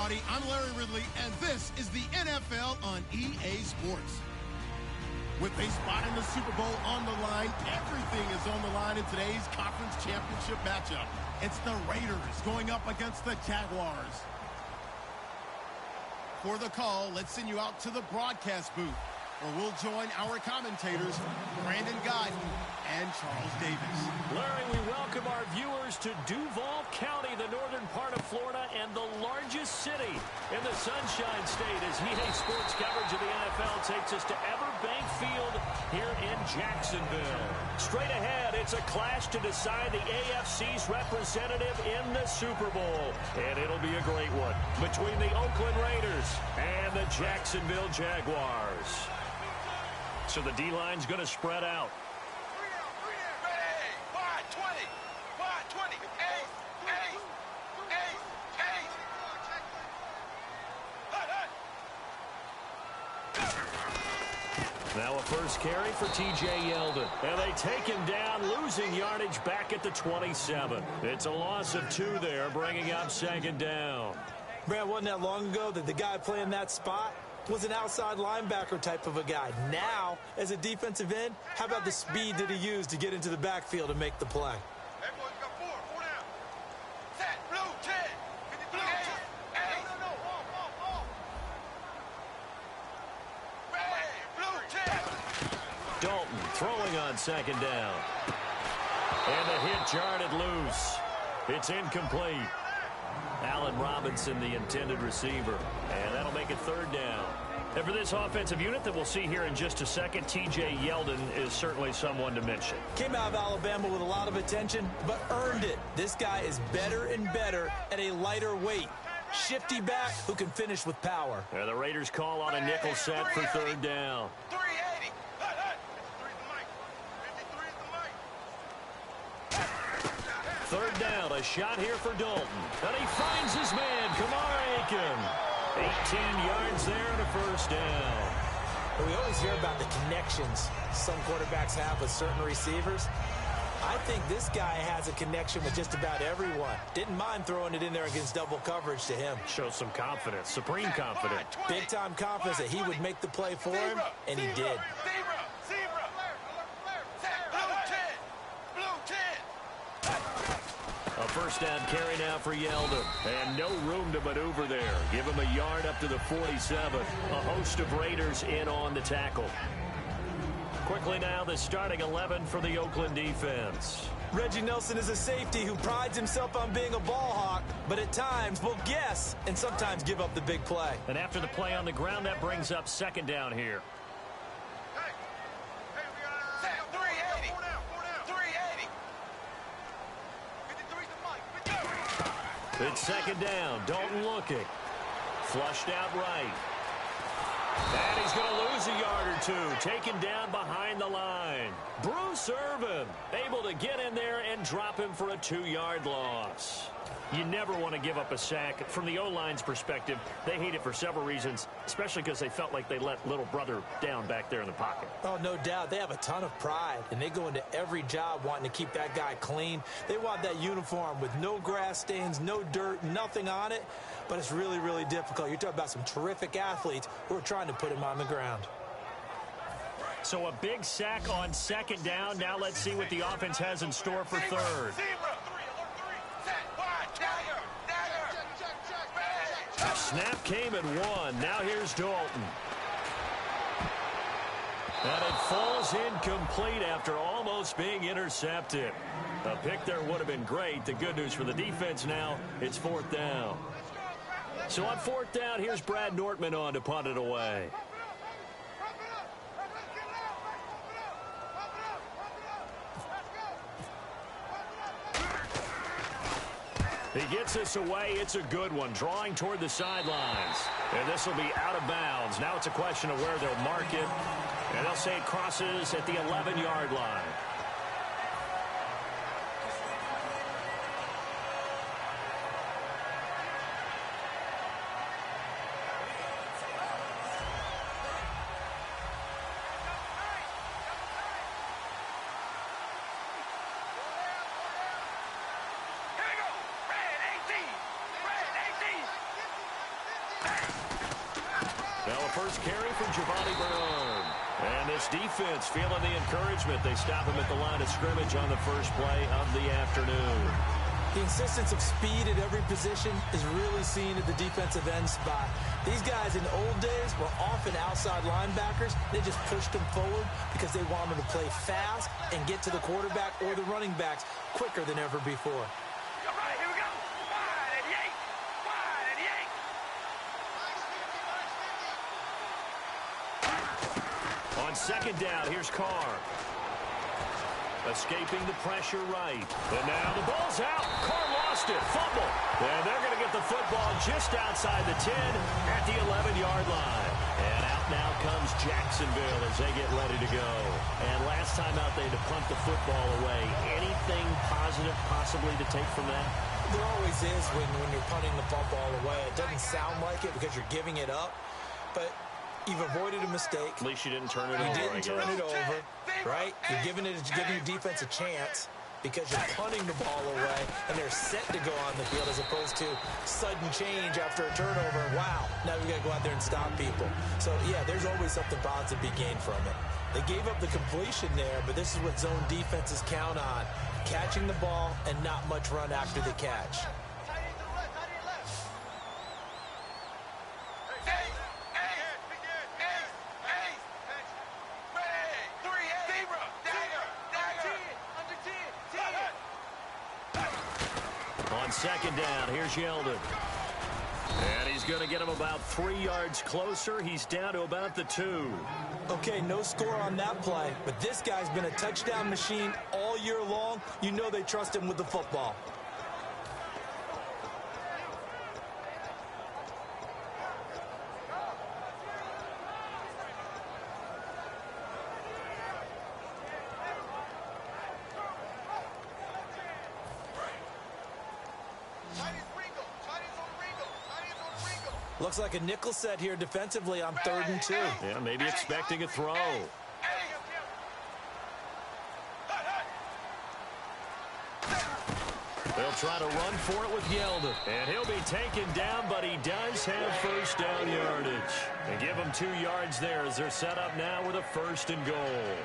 everybody. I'm Larry Ridley, and this is the NFL on EA Sports. With a spot in the Super Bowl on the line, everything is on the line in today's conference championship matchup. It's the Raiders going up against the Jaguars. For the call, let's send you out to the broadcast booth, where we'll join our commentators, Brandon Guyton and Charles Davis. Larry, we welcome our viewers to Duval County, the northern part of Florida, and the largest city in the Sunshine State, as EA Sports coverage of the NFL takes us to Everbank Field here in Jacksonville. Straight ahead, it's a clash to decide the AFC's representative in the Super Bowl, and it'll be a great one between the Oakland Raiders and the Jacksonville Jaguars. So the D-line's going to spread out. Now a first carry for T.J. Yeldon. And they take him down, losing yardage back at the 27. It's a loss of 2 there, bringing up second down. Brad, wasn't that long ago that the guy playing that spot was an outside linebacker type of a guy. Now, as a defensive end, how about the speed that he used to get into the backfield and make the play? Dalton throwing on second down. And the hit jarred loose. It's incomplete. Allen Robinson, the intended receiver. And that'll make it third down. And for this offensive unit that we'll see here in just a second, T.J. Yeldon is certainly someone to mention. Came out of Alabama with a lot of attention, but earned it. This guy is better and better at a lighter weight. Shifty back who can finish with power. And the Raiders call on a nickel set for third down. Third down, a shot here for Dalton. And he finds his man, Kamar Aiken. 18 yards there and a first down. We always hear about the connections some quarterbacks have with certain receivers. I think this guy has a connection with just about everyone. Didn't mind throwing it in there against double coverage to him. Shows some confidence, supreme confidence. Big-time confidence that he would make the play for him, and he did. A first down carry now for Yeldon. And no room to maneuver there. Give him a yard up to the 47. A host of Raiders in on the tackle. Quickly now, the starting 11 for the Oakland defense. Reggie Nelson is a safety who prides himself on being a ball hawk, but at times will guess and sometimes give up the big play. And after the play on the ground, that brings up second down here. It's second down. Dalton looking. Flushed out right. And he's going to lose a yard or two. Taken down behind the line. Bruce Irvin able to get in there and drop him for a 2-yard loss. You never want to give up a sack. From the O-line's perspective, they hate it for several reasons, especially because they felt like they let little brother down back there in the pocket. Oh, no doubt. They have a ton of pride, and they go into every job wanting to keep that guy clean. They want that uniform with no grass stains, no dirt, nothing on it, but it's really, really difficult. You're talking about some terrific athletes who are trying to put him on the ground. So a big sack on second down. Now let's see what the offense has in store for third. Snap came at 1. Now here's Dalton. And it falls incomplete after almost being intercepted. A pick there would have been great. The good news for the defense now, it's fourth down. So on fourth down, here's Brad Nortman on to punt it away. He gets this away. It's a good one. Drawing toward the sidelines. And this will be out of bounds. Now it's a question of where they'll mark it. And they'll say it crosses at the 11-yard line. Now a first carry from Giovanni Bernard. And this defense feeling the encouragement. They stop him at the line of scrimmage on the first play of the afternoon. The insistence of speed at every position is really seen at the defensive end spot. These guys in the old days were often outside linebackers. They just pushed them forward because they wanted to play fast and get to the quarterback or the running backs quicker than ever before. On second down, here's Carr. Escaping the pressure right. And now the ball's out. Carr lost it. Fumble. And they're going to get the football just outside the 10 at the 11-yard line. And out now comes Jacksonville as they get ready to go. And last time out, they had to punt the football away. Anything positive possibly to take from that? There always is when you're punting the football away. It doesn't sound like it because you're giving it up. But you've avoided a mistake. At least you didn't turn it over. You didn't turn it over, right? You're giving your defense a chance because you're punting the ball away, and they're set to go on the field as opposed to sudden change after a turnover. Wow, now we got to go out there and stop people. So, yeah, there's always something positive to be gained from it. They gave up the completion there, but this is what zone defenses count on, catching the ball and not much run after the catch. Second down, here's Yeldon. And he's going to get him about 3 yards closer. He's down to about the 2. Okay, no score on that play, but this guy's been a touchdown machine all year long. You know they trust him with the football. Looks like a nickel set here defensively on 3rd and 2. Yeah, maybe expecting a throw. They'll try to run for it with Yeldon. And he'll be taken down, but he does have first down yardage. They give him 2 yards there as they're set up now with a 1st and goal.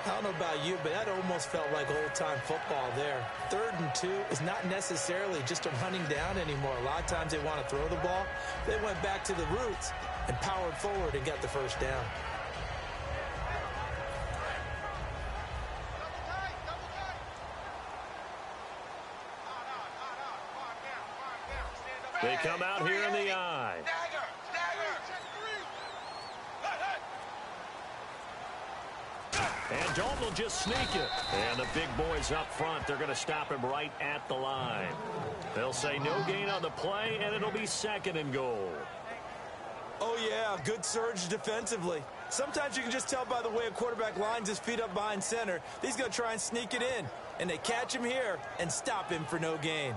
I don't know about you, but that almost felt like old-time football there. 3rd and 2 is not necessarily just a running down anymore. A lot of times they want to throw the ball. They went back to the roots and powered forward and got the first down. They come out here in the I. And Dalton will just sneak it. And the big boys up front, they're going to stop him right at the line. They'll say no gain on the play, and it'll be 2nd and goal. Oh, yeah, good surge defensively. Sometimes you can just tell by the way a quarterback lines his feet up behind center. He's going to try and sneak it in. And they catch him here and stop him for no gain.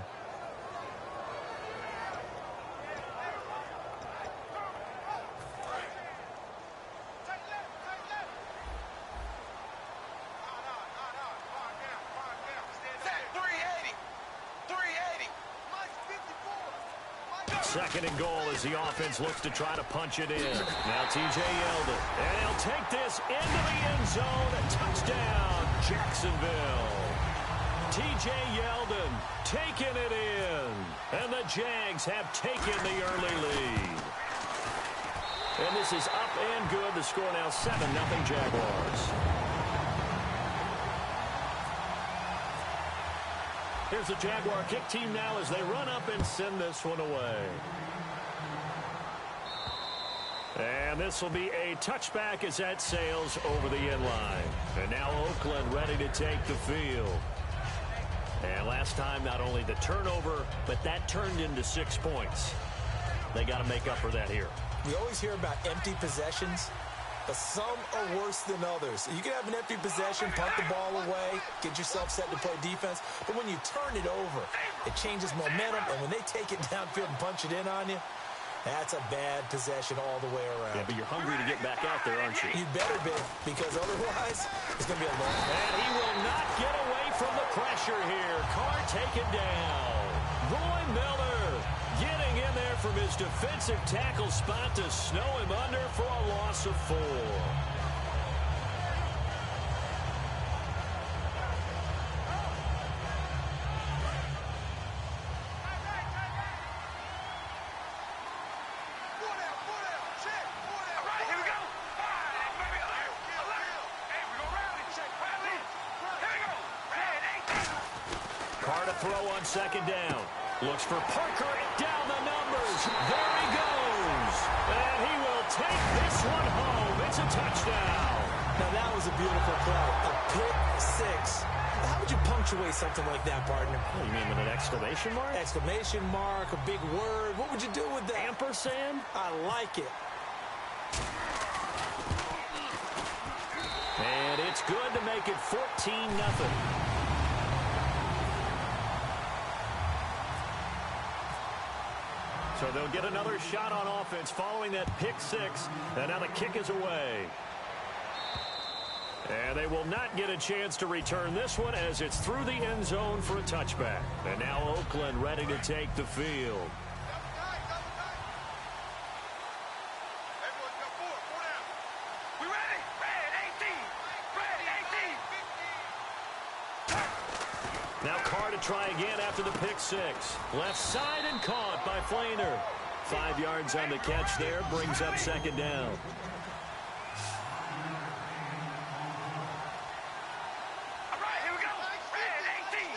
Second and goal as the offense looks to try to punch it in. Now T.J. Yeldon. And he'll take this into the end zone. A touchdown, Jacksonville. T.J. Yeldon taking it in. And the Jags have taken the early lead. And this is up and good. The score now 7-0 Jaguars. Here's the Jaguar kick team now as they run up and send this one away. And this will be a touchback as that sails over the end line. And now Oakland ready to take the field. And last time, not only the turnover, but that turned into 6 points. They got to make up for that here. We always hear about empty possessions, but some are worse than others. You can have an empty possession, punt the ball away, get yourself set to play defense, but when you turn it over, it changes momentum, and when they take it downfield and punch it in on you, that's a bad possession all the way around. Yeah, but you're hungry to get back out there, aren't you? You better be, because otherwise, it's going to be a long one. And he will not get away from the pressure here. Carr taken down. Roy Miller getting in there from his defensive tackle spot to snow him under for a loss of 4. Throw on second down. Looks for Parker down the numbers. There he goes. And he will take this one home. It's a touchdown. Now that was a beautiful play. A pick 6. How would you punctuate something like that, partner? Oh, you mean with an exclamation mark? Exclamation mark, a big word. What would you do with that? Ampersand? I like it. And it's good to make it 14-0. So they'll get another shot on offense following that pick 6. And now the kick is away. And they will not get a chance to return this one as it's through the end zone for a touchback. And now Oakland ready to take the field. Now Carr to try again after the pick 6. Left side and caught by Flainer. 5 yards on the catch there, brings up second down. All right, here we go. Red 18.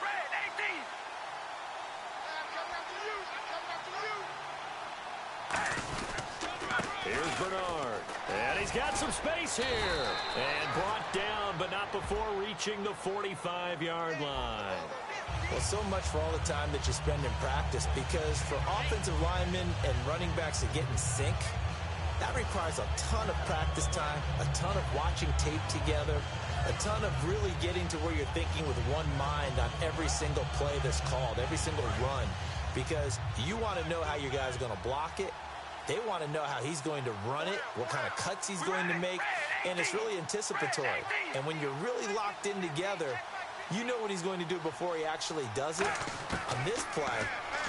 Red 18. Here's Bernard. And he's got some space here. And brought down, but not before reaching the 45-yard line. Well, so much for all the time that you spend in practice, because for offensive linemen and running backs to get in sync, that requires a ton of practice time, a ton of watching tape together, a ton of really getting to where you're thinking with one mind on every single play that's called, every single run, because you want to know how your guys are going to block it. They want to know how he's going to run it, what kind of cuts he's going to make, and it's really anticipatory. And when you're really locked in together, you know what he's going to do before he actually does it. On this play,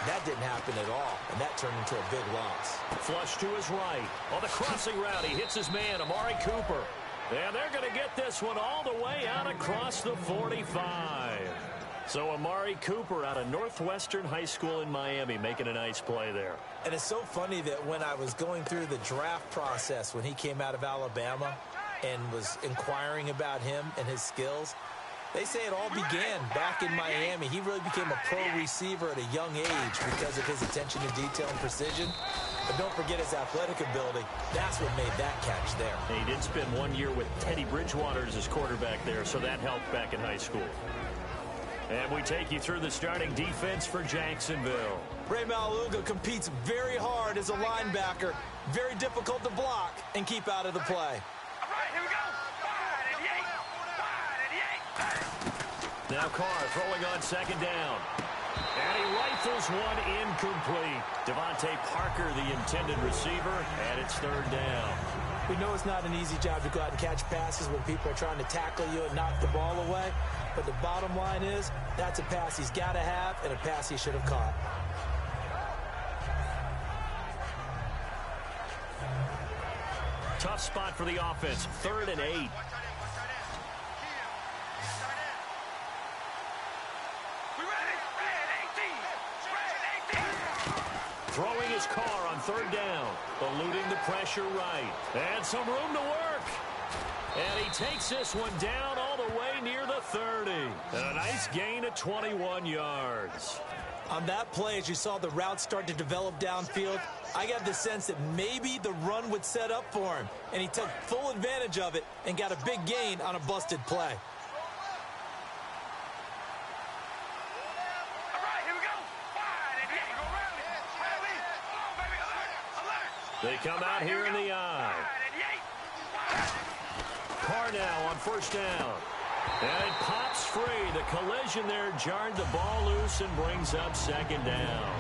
that didn't happen at all, and that turned into a big loss. Flush to his right. On the crossing route, he hits his man, Amari Cooper. And they're going to get this one all the way out across the 45. So Amari Cooper out of Northwestern High School in Miami making a nice play there. And it's so funny that when I was going through the draft process when he came out of Alabama and was inquiring about him and his skills, they say it all began back in Miami. He really became a pro receiver at a young age because of his attention to detail and precision. But don't forget his athletic ability. That's what made that catch there. He did spend 1 year with Teddy Bridgewater as his quarterback there, so that helped back in high school. And we take you through the starting defense for Jacksonville. Ray Maluga competes very hard as a linebacker. Very difficult to block and keep out of the play. All right, here we go. Wide 88. Now Carr throwing on second down. And he rifles one incomplete. Devontae Parker, the intended receiver, and it's third down. We know it's not an easy job to go out and catch passes when people are trying to tackle you and knock the ball away. But the bottom line is, that's a pass he's got to have and a pass he should have caught. Tough spot for the offense. 3rd and 8. Throwing his car on third down. Eluding the pressure right. And some room to work. And he takes this one down all the way near the 30. And a nice gain of 21 yards. On that play, as you saw the route start to develop downfield, I got the sense that maybe the run would set up for him. And he took full advantage of it and got a big gain on a busted play. They come out here in the eye. Carr now on first down. And it pops free. The collision there jarred the ball loose and brings up second down.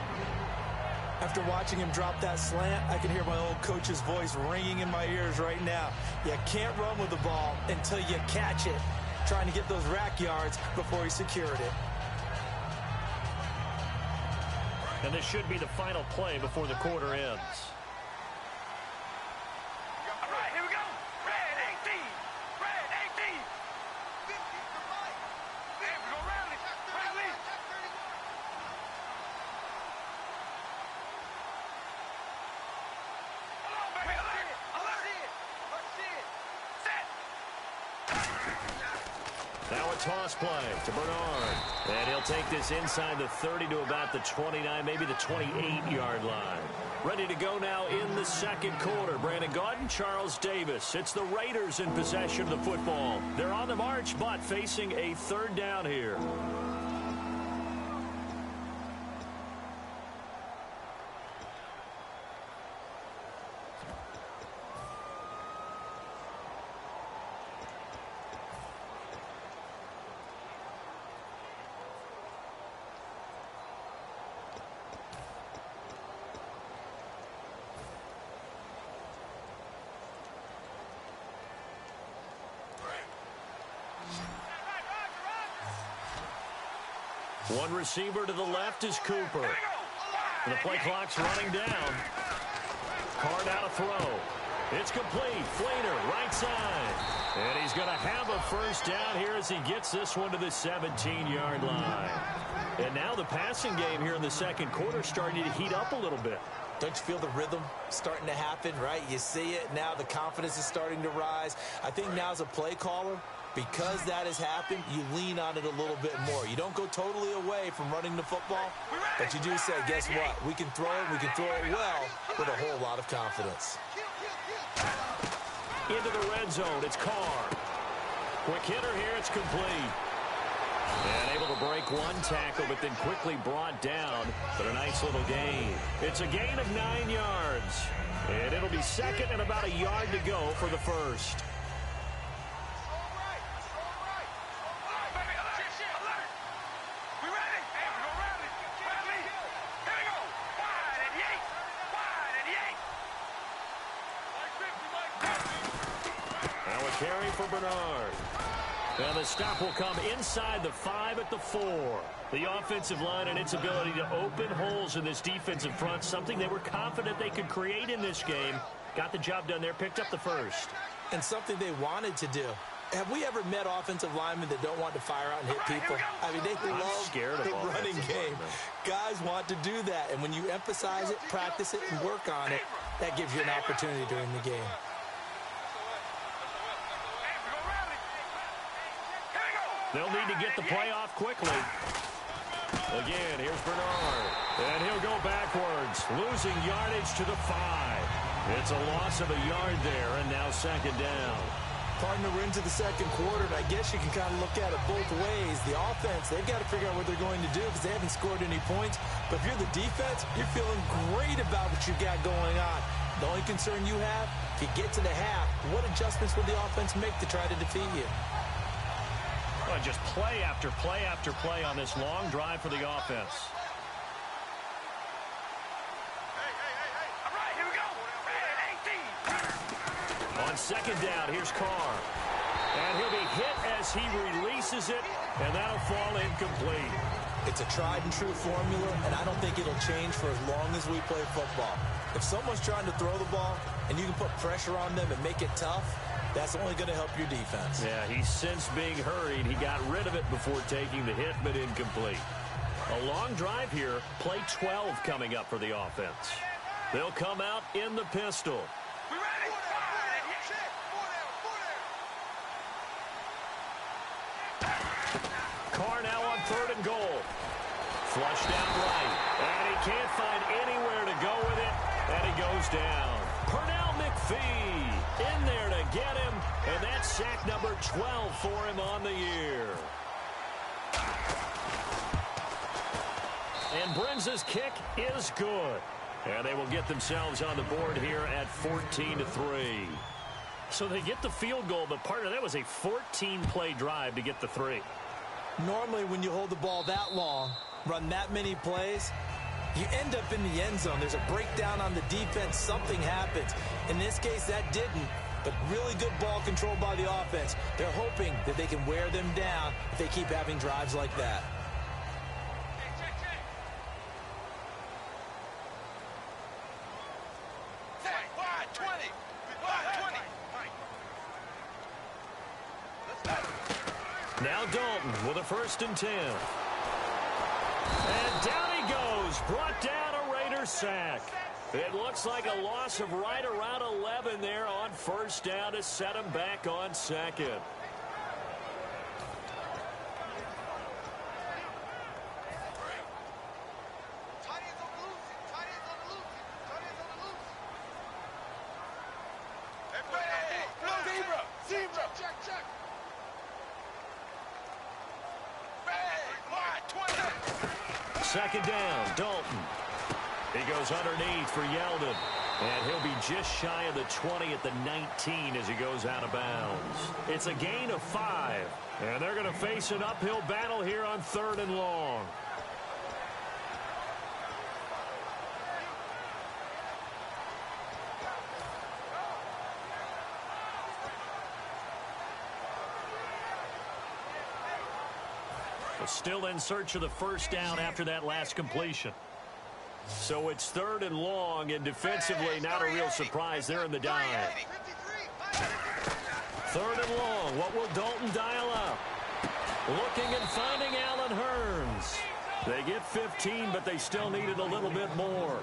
After watching him drop that slant, I can hear my old coach's voice ringing in my ears right now. You can't run with the ball until you catch it. Trying to get those rack yards before he secured it. And this should be the final play before the quarter ends. All right, here we go. Red 18. Red 18. 50 for Mike. Hey, we go rally. Rally. Hold on, baby. Alert. Alert. Set. Now a toss play to Bernard. And he'll take this inside the 30 to about the 29, maybe the 28-yard line. Ready to go now in the second quarter. Brandon Gaudin, Charles Davis. It's the Raiders in possession of the football. They're on the march, but facing a third down here. One receiver to the left is Cooper. And the play clock's running down. Carr down to throw. It's complete. Flater, right side. And he's going to have a first down here as he gets this one to the 17-yard line. And now the passing game here in the second quarter starting to heat up a little bit. Don't you feel the rhythm starting to happen, right? You see it. Now the confidence is starting to rise. I think now as a play caller, because that has happened, you lean on it a little bit more. You don't go totally away from running the football, but you do say, guess what? We can throw it. We can throw it well with a whole lot of confidence. Into the red zone. It's Carr. Quick hitter here. It's complete. And able to break one tackle, but then quickly brought down. But a nice little gain. It's a gain of 9 yards. And it'll be second and about a yard to go for the first. Carry for Bernard. And the stop will come inside the 5 at the 4. The offensive line and its ability to open holes in this defensive front, something they were confident they could create in this game. Got the job done there, picked up the first. And something they wanted to do. Have we ever met offensive linemen that don't want to fire out and hit people? I mean, they love the running game. Guys want to do that. And when you emphasize it, practice it, and work on it, that gives you an opportunity during the game. They'll need to get the play off quickly. Again, here's Bernard. And he'll go backwards, losing yardage to the 5. It's a loss of a yard there, and now second down. Partner, we're into the second quarter, and I guess you can kind of look at it both ways. The offense, they've got to figure out what they're going to do because they haven't scored any points. But if you're the defense, you're feeling great about what you've got going on. The only concern you have, if you get to the half, what adjustments will the offense make to try to defeat you? Well, just play after play after play on this long drive for the offense. All right, here we go. Red 18. On second down, here's Carr. And he'll be hit as he releases it, and that'll fall incomplete. It's a tried-and-true formula, and I don't think it'll change for as long as we play football. If someone's trying to throw the ball, and you can put pressure on them and make it tough, that's only going to help your defense. Yeah, he sensed being hurried. He got rid of it before taking the hit, but incomplete. A long drive here. Play 12 coming up for the offense. They'll come out in the pistol. We ready? Carr now on 3rd and goal. Flush down right. And he can't find anywhere to go with it. And he goes down. Pernell McPhee in there to get him. And that's sack number 12 for him on the year. And Brenz's kick is good. And they will get themselves on the board here at 14-3. So they get the field goal, but partner, that was a 14-play drive to get the 3. Normally, when you hold the ball that long, run that many plays, you end up in the end zone. There's a breakdown on the defense. Something happens. In this case, that didn't. But really good ball control by the offense. They're hoping that they can wear them down if they keep having drives like that. 20. 20. Now Dalton with a 1st and 10. And down he goes. Brought down a Raiders sack. It looks like a loss of right around 11 there on 1st down to set him back on 2nd. Second down, Dalton. He goes underneath for Yeldon. And he'll be just shy of the 20 at the 19 as he goes out of bounds. It's a gain of 5. And they're going to face an uphill battle here on 3rd and long. Still in search of the 1st down after that last completion. So it's 3rd and long, and defensively not a real surprise there in the dive. 3rd and long. What will Dalton dial up? Looking and finding Allen Hurns. They get 15, but they still needed a little bit more.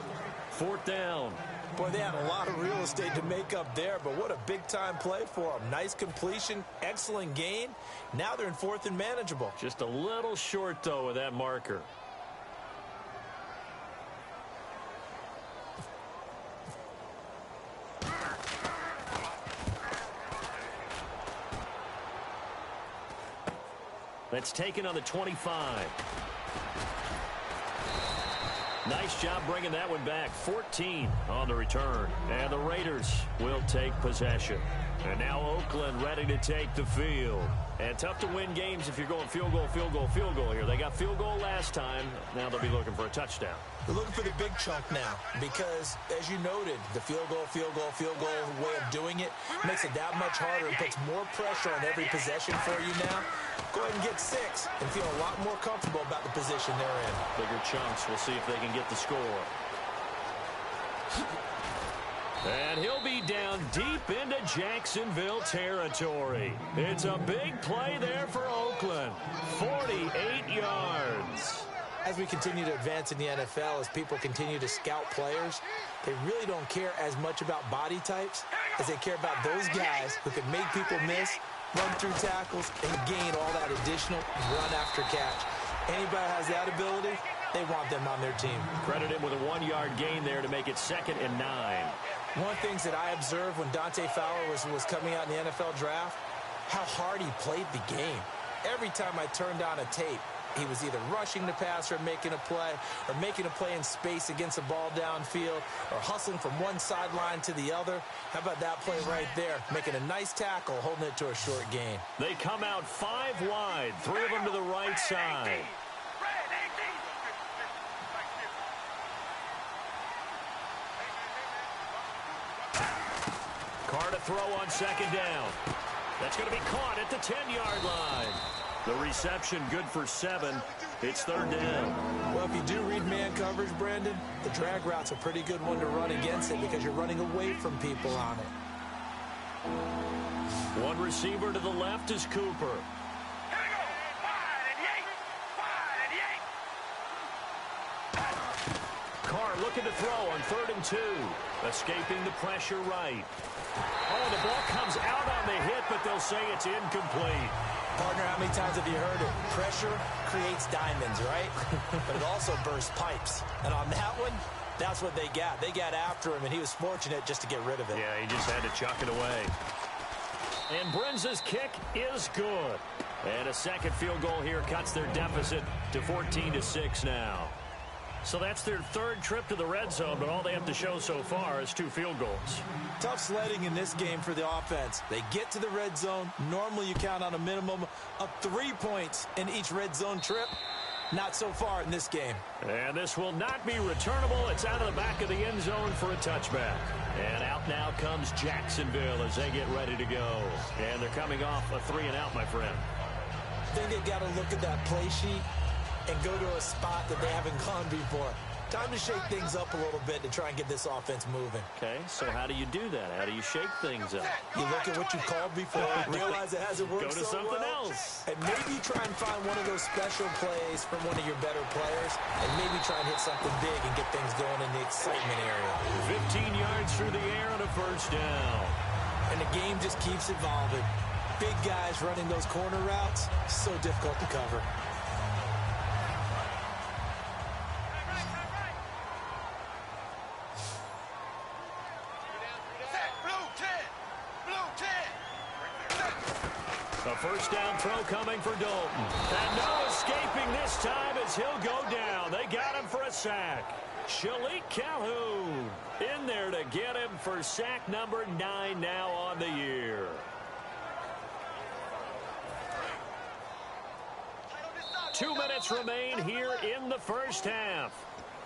4th down. Boy, they had a lot of real estate to make up there, but what a big-time play for them. Nice completion, excellent gain. Now they're in 4th and manageable. Just a little short, though, with that marker. That's taken on the 25. Nice job bringing that one back. 14 on the return. And the Raiders will take possession. And now Oakland ready to take the field. And tough to win games if you're going field goal, field goal, field goal here. They got field goal last time. Now they'll be looking for a touchdown. They're looking for the big chunk now because, as you noted, the field goal way of doing it makes it that much harder and puts more pressure on every possession for you now. Go ahead and get 6 and feel a lot more comfortable about the position they're in. Bigger chunks. We'll see if they can get the score. And he'll be down deep into Jacksonville territory. It's a big play there for Oakland. 48 yards. As we continue to advance in the NFL, as people continue to scout players, they really don't care as much about body types as they care about those guys who can make people miss, run through tackles, and gain all that additional run after catch. Anybody has that ability, they want them on their team. Credit him with a 1-yard gain there to make it 2nd and 9. One of the things that I observed when Dante Fowler was coming out in the NFL draft, how hard he played the game. Every time I turned on a tape, he was either rushing the passer, making a play in space against the ball downfield, or hustling from one sideline to the other. How about that play right there? Making a nice tackle, holding it to a short gain. They come out 5 wide, 3 of them to the right side. Carr to throw on 2nd down. That's going to be caught at the 10-yard line. The reception good for 7. It's 3rd down. Well, if you do read man coverage, Brandon, the drag route's a pretty good one to run against it because you're running away from people on it. One receiver to the left is Cooper. Carr looking to throw on 3rd and 2. Escaping the pressure right. Oh, the ball comes out on the hit, but they'll say it's incomplete. Partner, how many times have you heard it? Pressure creates diamonds, right? But it also bursts pipes. And on that one, that's what they got. They got after him, and he was fortunate just to get rid of it. Yeah, he just had to chuck it away. And Brenza's kick is good. And a 2nd field goal here cuts their deficit to 14-6 now. So that's their 3rd trip to the red zone, but all they have to show so far is 2 field goals. Tough sledding in this game for the offense. They get to the red zone. Normally you count on a minimum of 3 points in each red zone trip. Not so far in this game. And this will not be returnable. It's out of the back of the end zone for a touchback. And out now comes Jacksonville as they get ready to go. And they're coming off a 3-and-out, my friend. I think they got to look at that play sheet and go to a spot that they haven't gone before. Time to shake things up a little bit to try and get this offense moving. Okay, so how do you do that? How do you shake things up? You look at what you called before, realize it hasn't worked Go to so something well, else. and maybe try and find one of those special plays from one of your better players, and maybe try and hit something big and get things going in the excitement area. 15 yards through the air and a first down. And the game just keeps evolving. Big guys running those corner routes, so difficult to cover. A first down throw coming for Dalton. And no escaping this time as he'll go down. They got him for a sack. Shalik Calhoun in there to get him for sack number 9 now on the year. Two minutes remain here in the first half.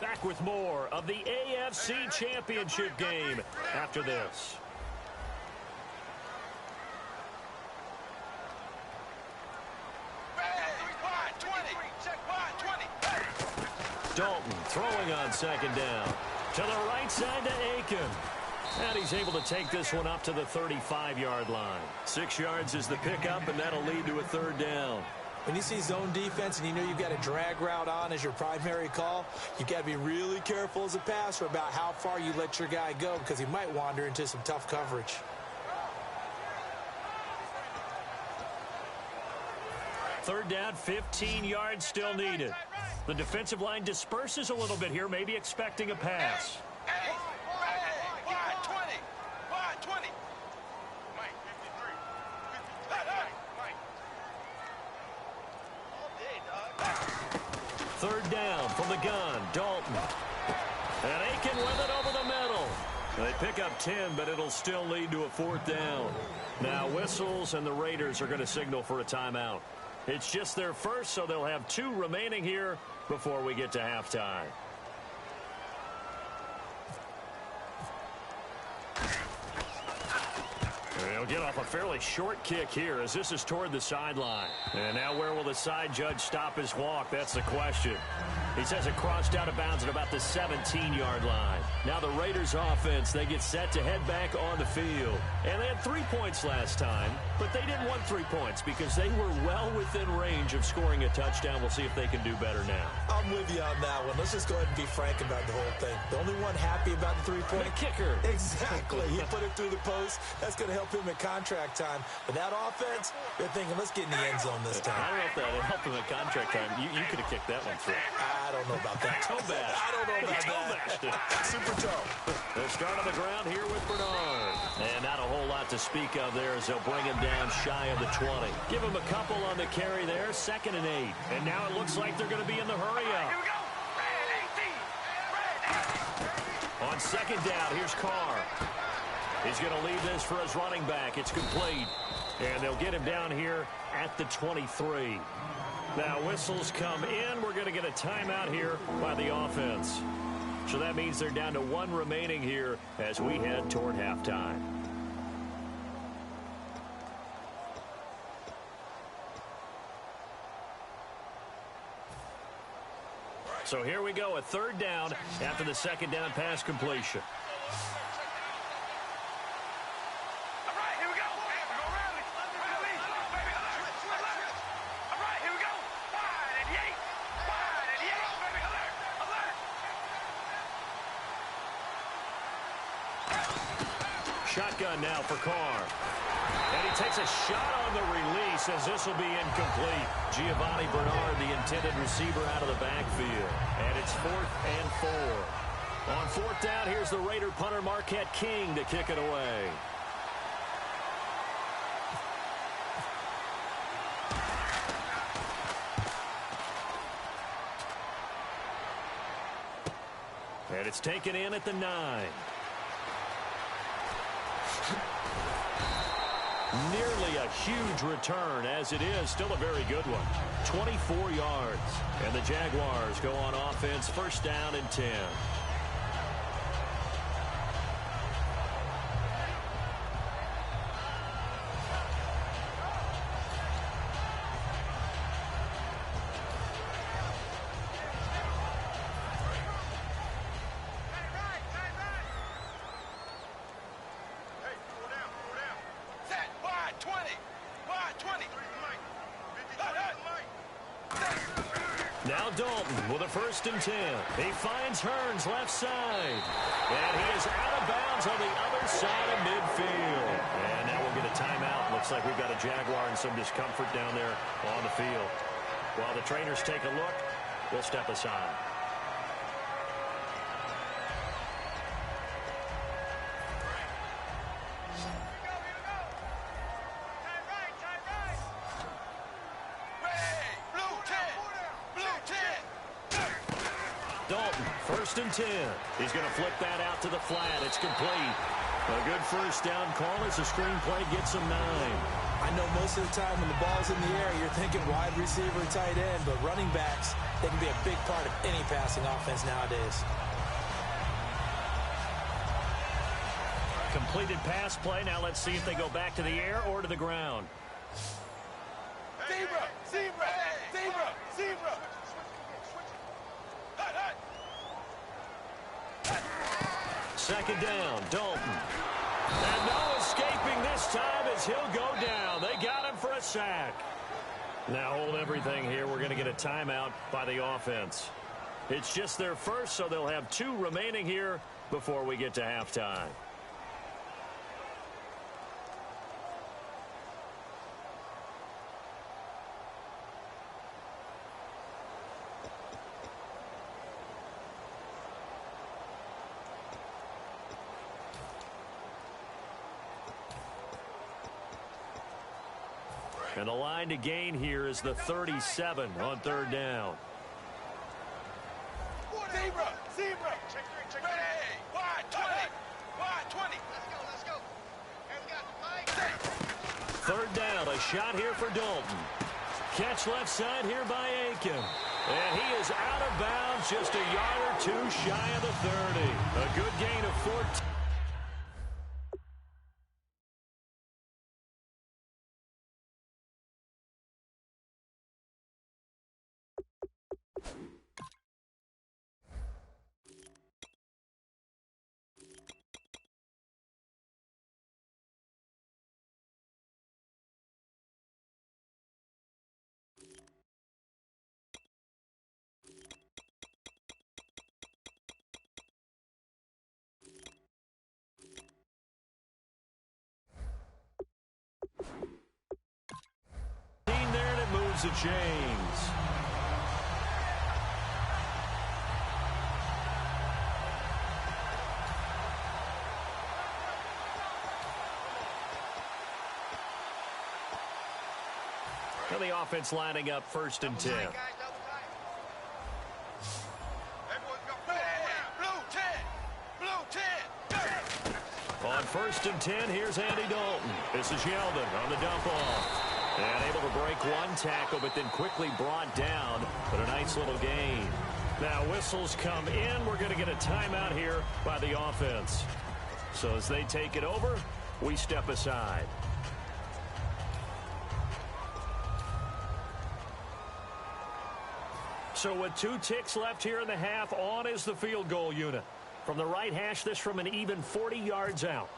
Back with more of the AFC Championship game after this. Dalton throwing on second down. To the right side to Aiken. And he's able to take this one up to the 35-yard line. 6 yards is the pickup, and that'll lead to a third down. When you see zone defense and you know you've got a drag route on as your primary call, you've got to be really careful as a passer about how far you let your guy go because he might wander into some tough coverage. Third down, 15 yards still needed. The defensive line disperses a little bit here, maybe expecting a pass. Third down from the gun, Dalton. And Aiken with it over the middle. They pick up 10, but it'll still lead to a fourth down. Now whistles, and the Raiders are going to signal for a timeout. It's just their first, so they'll have 2 remaining here before we get to halftime. They'll get off a fairly short kick here as this is toward the sideline. And now where will the side judge stop his walk? That's the question. He says it crossed out of bounds at about the 17-yard line. Now the Raiders offense, they get set to head back on the field. And they had 3 points last time, but they didn't want 3 points because they were well within range of scoring a touchdown. We'll see if they can do better now. I'm with you on that one. Let's just go ahead and be frank about the whole thing. The only one happy about the 3-point. The kicker. Exactly. He put it through the post. That's going to help him at contract time. But that offense, they're thinking, let's get in the end zone this time. I don't know if that helped him at contract time. You could have kicked that one through. I don't know about that. Toe bash. I don't know about that. Super toe. They'll start on the ground here with Bernard. And not a whole lot to speak of there as they'll bring him down shy of the 20. Give him a couple on the carry there, 2nd and 8. And now it looks like they're going to be in the hurry up. Here we go. Red 18. On 2nd down, here's Carr. He's going to leave this for his running back. It's complete. And they'll get him down here at the 23. Now whistles come in. We're going to get a timeout here by the offense. So that means they're down to 1 remaining here as we head toward halftime. So here we go, a 3rd down after the 2nd down pass completion. Shotgun now for Carr. And he takes a shot on the release as this will be incomplete. Giovanni Bernard, the intended receiver, out of the backfield. And it's 4th and 4. On 4th down, here's the Raider punter Marquette King to kick it away. And it's taken in at the 9. Nearly a huge return, as it is still a very good one. 24 yards. And the Jaguars go on offense, 1st down and 10. Now Dalton with a 1st and 10. He finds Hearns left side. And he is out of bounds on the other side of midfield. And now we'll get a timeout. Looks like we've got a Jaguar and some discomfort down there on the field. While the trainers take a look, we'll step aside. Dalton, 1st and 10. He's going to flip that out to the flat. It's complete. A good 1st down call as the screenplay gets him 9. I know most of the time when the ball's in the air, you're thinking wide receiver, tight end, but running backs, they can be a big part of any passing offense nowadays. Completed pass play. Now let's see if they go back to the air or to the ground. Zebra! Zebra! Zebra! Zebra! Second down, Dalton. And no escaping this time as he'll go down. They got him for a sack. Now hold everything here. We're going to get a timeout by the offense. It's just their first, so they'll have 2 remaining here before we get to halftime. And the line to gain here is the 37 on 3rd down. Zebra! Zebra! Check 3, check 3. Ready! Wide 20! Wide 20! Let's go! Hands got the 3rd down, a shot here for Dalton. Catch left side here by Aiken. And he is out of bounds, just a yard or 2 shy of the 30. A good gain of 14. There and it moves the chains. And the offense lining up 1st and 10. On 1st and 10, here's Andy Dalton. This is Yeldon on the dump off. And able to break 1 tackle, but then quickly brought down. But a nice little gain. Now whistles come in. We're going to get a timeout here by the offense. So as they take it over, we step aside. So with 2 ticks left here in the half, on is the field goal unit. From the right hash, this from an even 40 yards out.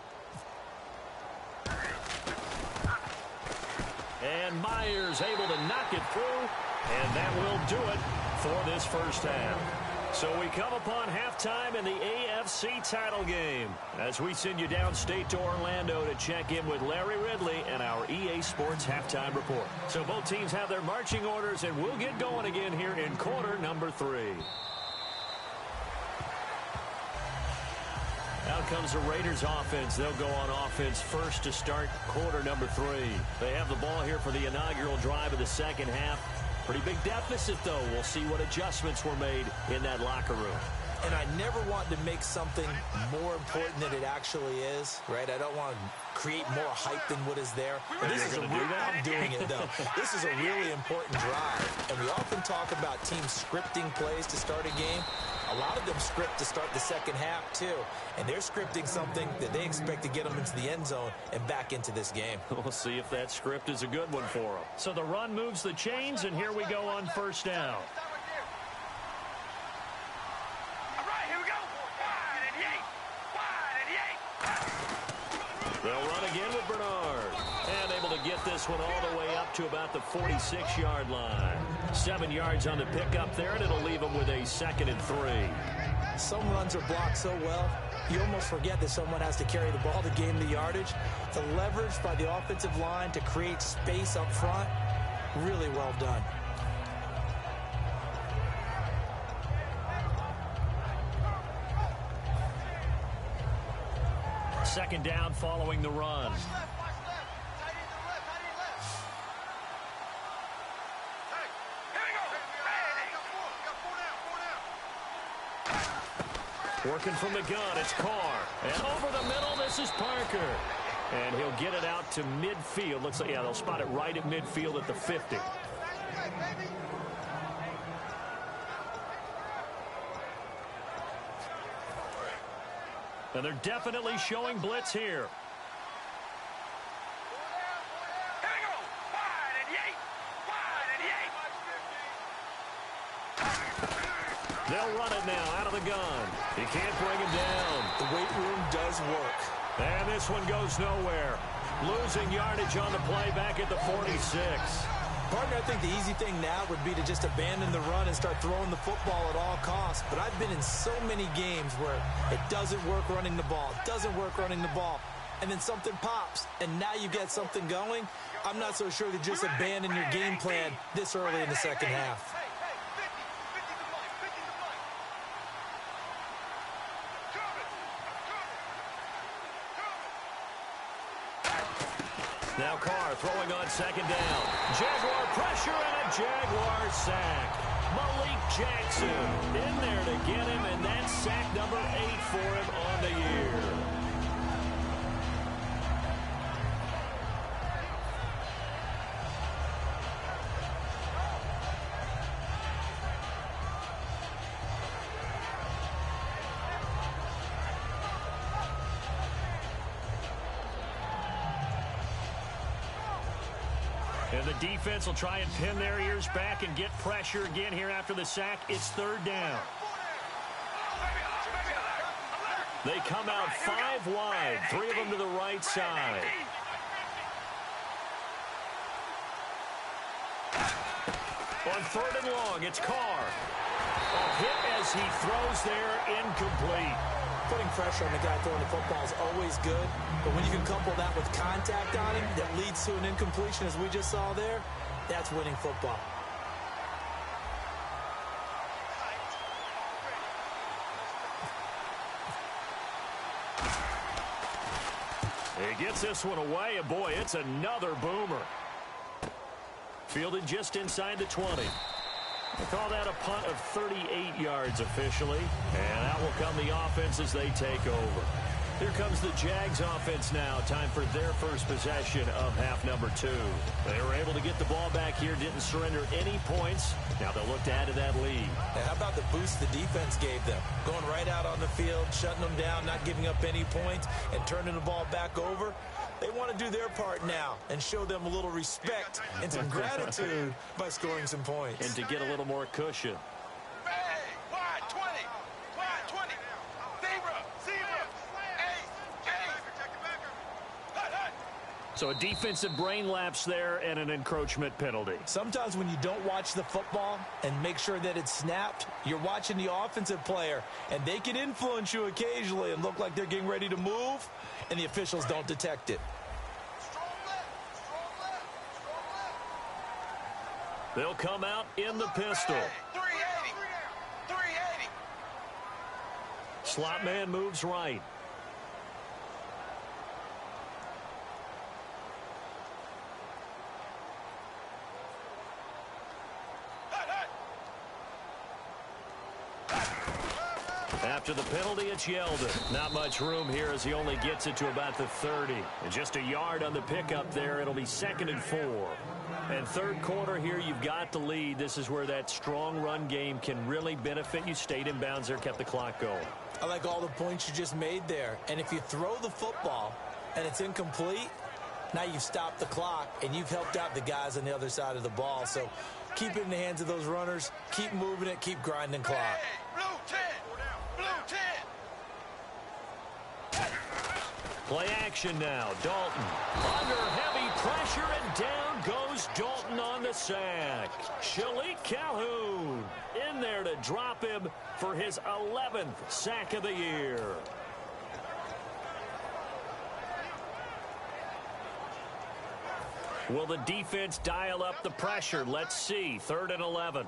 And Myers able to knock it through, and that will do it for this 1st half. So we come upon halftime in the AFC title game as we send you downstate to Orlando to check in with Larry Ridley and our EA Sports halftime report. So both teams have their marching orders, and we'll get going again here in quarter number 3. Out comes the Raiders offense. They'll go on offense first to start quarter number 3. They have the ball here for the inaugural drive of the 2nd half. Pretty big deficit, though. We'll see what adjustments were made in that locker room. And I never want to make something more important than it actually is, right? I don't want to create more hype than what is there. But this is I'm doing it, though. This is a really important drive. And we often talk about teams scripting plays to start a game. A lot of them script to start the 2nd half, too. And they're scripting something that they expect to get them into the end zone and back into this game. We'll see if that script is a good one for them. So the run moves the chains, and here we go on 1st down. All right, here we go. Wide and yank. Wide and yank. They'll run again with Bernard. And able to get this one all the way up to about the 46-yard line. 7 yards on the pickup there, and it'll leave them with a 2nd and 3. Some runs are blocked so well, you almost forget that someone has to carry the ball to gain the yardage. The leverage by the offensive line to create space up front, really well done. Second down following the run. Working from the gun, it's Carr. And over the middle, this is Parker. And he'll get it out to midfield. Looks like, yeah, they'll spot it right at midfield at the 50. And they're definitely showing blitz here. They'll run it now out of the gun. He can't bring him down. The weight room does work. And this one goes nowhere. Losing yardage on the play back at the 46. Partner, I think the easy thing now would be to just abandon the run and start throwing the football at all costs. But I've been in so many games where it doesn't work running the ball. It doesn't work running the ball. And then something pops, and now you get something going. I'm not so sure to just abandon your game plan this early in the second half. Now Carr throwing on second down. Jaguar pressure and a Jaguar sack. Malik Jackson in there to get him, and that's sack number 8 for him on the year. And the defense will try and pin their ears back and get pressure again here after the sack. It's third down. They come out 5 wide, 3 of them to the right side. On third and long, it's Carr. A hit as he throws there, incomplete. Putting pressure on the guy throwing the football is always good, but when you can couple that with contact on him that leads to an incompletion, as we just saw there, that's winning football. He gets this one away, and boy, it's another boomer. Fielded just inside the 20. They call that a punt of 38 yards officially, and out will come the offense as they take over. Here comes the Jags offense now. Time for their first possession of half number 2. They were able to get the ball back here, didn't surrender any points. Now they'll look to add to that lead. And how about the boost the defense gave them? Going right out on the field, shutting them down, not giving up any points, and turning the ball back over. They want to do their part now and show them a little respect and some gratitude by scoring some points. And to get a little more cushion. Wide 20. Wide 20. Zebra. So a defensive brain lapse there and an encroachment penalty. Sometimes when you don't watch the football and make sure that it's snapped, you're watching the offensive player, and they can influence you occasionally and look like they're getting ready to move, and the officials don't detect it. They'll come out in the pistol. 380. Slot man moves right. After the penalty, it's Yeldon. Not much room here as he only gets it to about the 30. And just a yard on the pickup there. It'll be 2nd and 4. And third quarter here, you've got the lead. This is where that strong run game can really benefit you. Stayed in bounds there, kept the clock going. I like all the points you just made there. And if you throw the football and it's incomplete, now you've stopped the clock and you've helped out the guys on the other side of the ball. So keep it in the hands of those runners. Keep moving it. Keep grinding clock. Blue 10. Play action now. Dalton under heavy pressure, and down goes Dalton on the sack. Shalik Calhoun in there to drop him for his 11th sack of the year. Will the defense dial up the pressure? Let's see. 3rd and 11.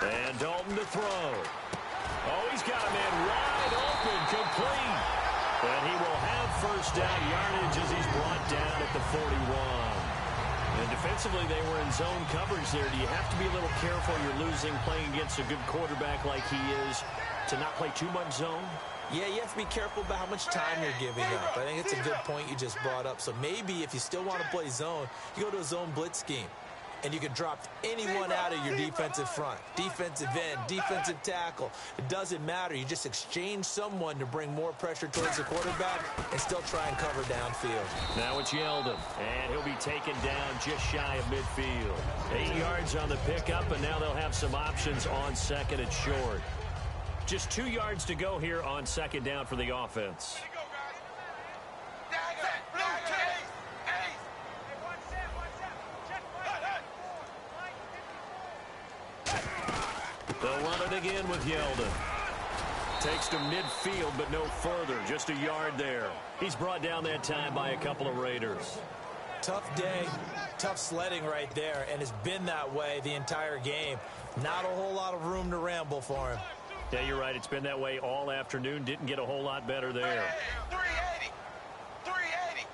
And Dalton to throw. Oh, he's got a man wide open, complete. And he will have first down yardage as he's brought down at the 41. And defensively, they were in zone coverage there. Do you have to be a little careful? You're losing playing against a good quarterback like he is to not play too much zone? Yeah, you have to be careful about how much time you're giving up. I think it's a good point you just brought up. So maybe if you still want to play zone, you go to a zone blitz scheme. And you can drop anyone out of your defensive front. Defensive end, defensive tackle. It doesn't matter. You just exchange someone to bring more pressure towards the quarterback and still try and cover downfield. Now it's Yeldon. And he'll be taken down just shy of midfield. 8 yards on the pickup, and now they'll have some options on 2nd and short. Just 2 yards to go here on 2nd down for the offense. They'll run it again with Yeldon. Takes to midfield, but no further. Just a yard there. He's brought down that time by a couple of Raiders. Tough day, tough sledding right there, and it's been that way the entire game. Not a whole lot of room to ramble for him. Yeah, you're right. It's been that way all afternoon. Didn't get a whole lot better there. 380. 380.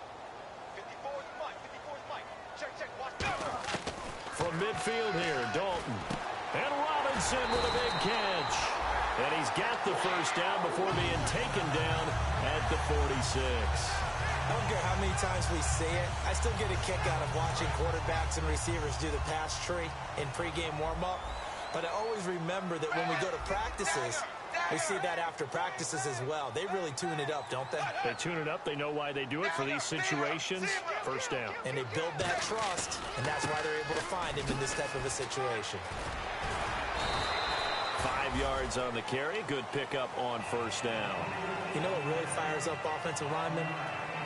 54 is Mike. 54 is Mike. Check. Watch that. From midfield here, Dalton. And Robinson with a big catch. And he's got the first down before being taken down at the 46. I don't care how many times we see it. I still get a kick out of watching quarterbacks and receivers do the pass tree in pregame warm-up. But I always remember that when we go to practices, we see that after practices as well. They really tune it up, don't they? They tune it up. They know why they do it for these situations. First down. And they build that trust, and that's why they're able to find him in this type of a situation. 5 yards on the carry. Good pickup on first down. You know what really fires up offensive linemen?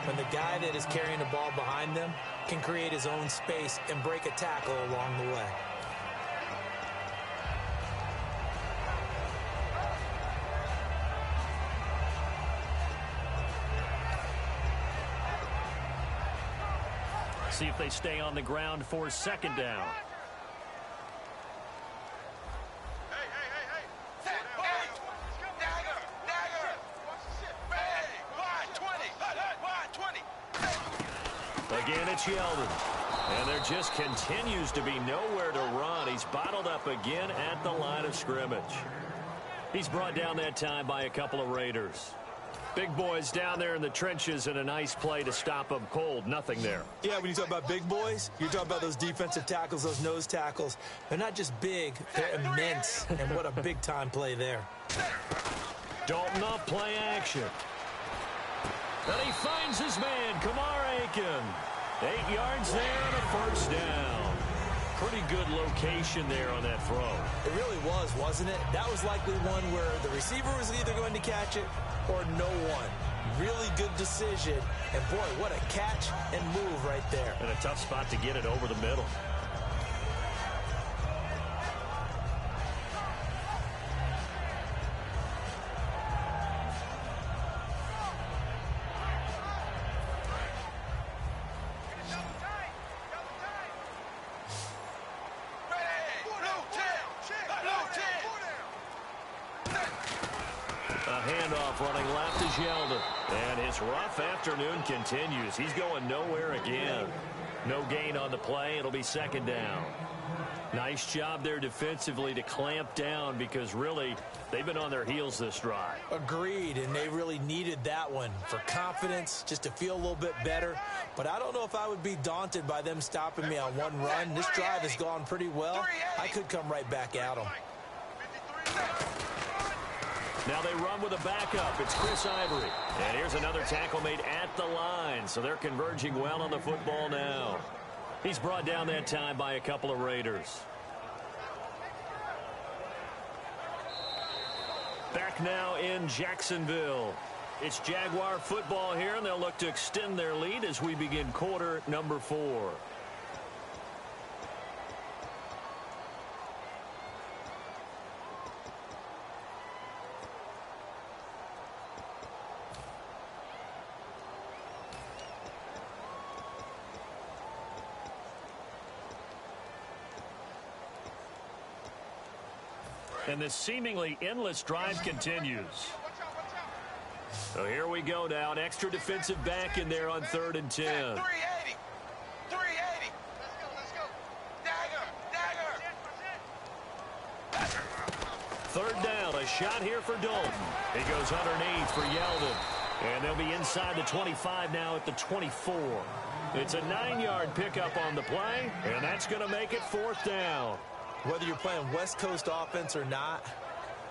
When the guy that is carrying the ball behind them can create his own space and break a tackle along the way. See if they stay on the ground for 2nd down. Again, it's Yeldon. And there just continues to be nowhere to run. He's bottled up again at the line of scrimmage. He's brought down that time by a couple of Raiders. Big boys down there in the trenches, and a nice play to stop them cold. Nothing there. Yeah, when you talk about big boys, you're talking about those defensive tackles, those nose tackles. They're not just big, they're immense. And what a big-time play there. Dalton off play action. And he finds his man, Kamar Aiken. 8 yards there and a first down. Pretty good location there on that throw. It really was, wasn't it? That was likely one where the receiver was either going to catch it or no one. Really good decision. And, boy, what a catch and move right there. And a tough spot to get it over the middle. Running left is Yeldon. And his rough afternoon continues. He's going nowhere again. No gain on the play. It'll be 2nd down. Nice job there defensively to clamp down because really they've been on their heels this drive. Agreed, and they really needed that one for confidence, just to feel a little bit better. But I don't know if I would be daunted by them stopping me on one run. This drive has gone pretty well. I could come right back at them. Now they run with a backup. It's Chris Ivory. And here's another tackle made at the line. So they're converging well on the football now. He's brought down that time by a couple of Raiders. back now in Jacksonville. It's Jaguar football here, and they'll look to extend their lead as we begin quarter number 4. And this seemingly endless drive continues. So here we go now. An extra defensive back in there on 3rd and 10. 380. 380. Let's go. Dagger. 3rd down. A shot here for Dalton. He goes underneath for Yeldon. And they'll be inside the 25 now at the 24. It's a 9-yard pickup on the play, and that's going to make it 4th down. Whether you're playing West Coast offense or not,